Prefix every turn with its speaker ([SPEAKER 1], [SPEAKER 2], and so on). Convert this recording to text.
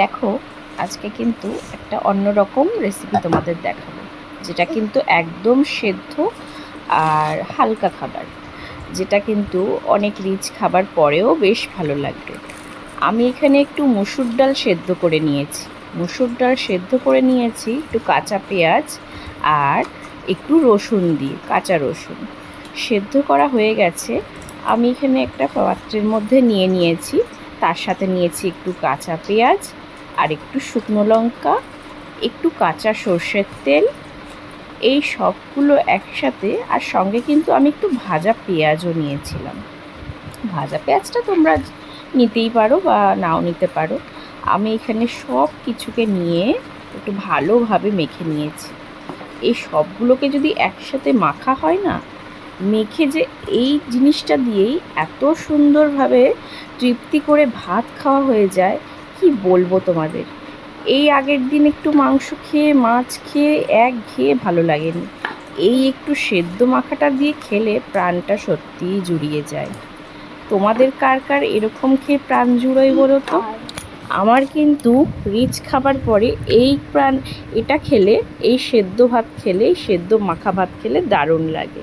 [SPEAKER 1] দেখো আজকে কিন্তু একটা অন্যরকম রেসিপি তোমাদের দেখাবো, যেটা কিন্তু একদম সেদ্ধ আর হালকা খাবার, যেটা কিন্তু অনেক রিচ খাবার পরেও বেশ ভালো লাগবে। আমি এখানে একটু মসুর ডাল সেদ্ধ করে নিয়েছি। মসুর ডাল সেদ্ধ করে নিয়েছি একটু কাঁচা পেঁয়াজ আর একটু রসুন দিয়ে, কাঁচা রসুন সেদ্ধ করা হয়ে গেছে। আমি এখানে একটা পাত্রের মধ্যে নিয়ে নিয়েছি, তার সাথে নিয়েছি একটু কাঁচা পেঁয়াজ আর একটু শুকনো লঙ্কা, একটু কাঁচা সর্ষের তেল, এই সবগুলো একসাথে। আর সঙ্গে কিন্তু আমি একটু ভাজা পেঁয়াজও নিয়েছিলাম। ভাজা পেঁয়াজটা তোমরা নিতেই পারো বা নাও নিতে পারো। আমি এখানে সব কিছুকে নিয়ে একটু ভালোভাবে মেখে নিয়েছি। এই সবগুলোকে যদি একসাথে মাখা হয় না, মেখে যে এই জিনিসটা দিয়েই এত সুন্দরভাবে তৃপ্তি করে ভাত খাওয়া হয়ে যায়, কি বলবো তোমাদের। এই আগের দিন একটু মাংস খেয়ে মাছ খেয়ে একঘেয়ে ভালো লাগেনি, এই একটু সেদ্ধ মাখাটা দিয়ে খেলে প্রাণটা সত্যিই জুড়িয়ে যায়। তোমাদের কার কার এরকম খেয়ে প্রাণ জুড়োয় বলো তো। আমার কিন্তু রিচ খাবার পরে এটা খেলে, এই সেদ্ধ ভাত খেলে, সেদ্ধ মাখা ভাত খেলে দারুণ লাগে।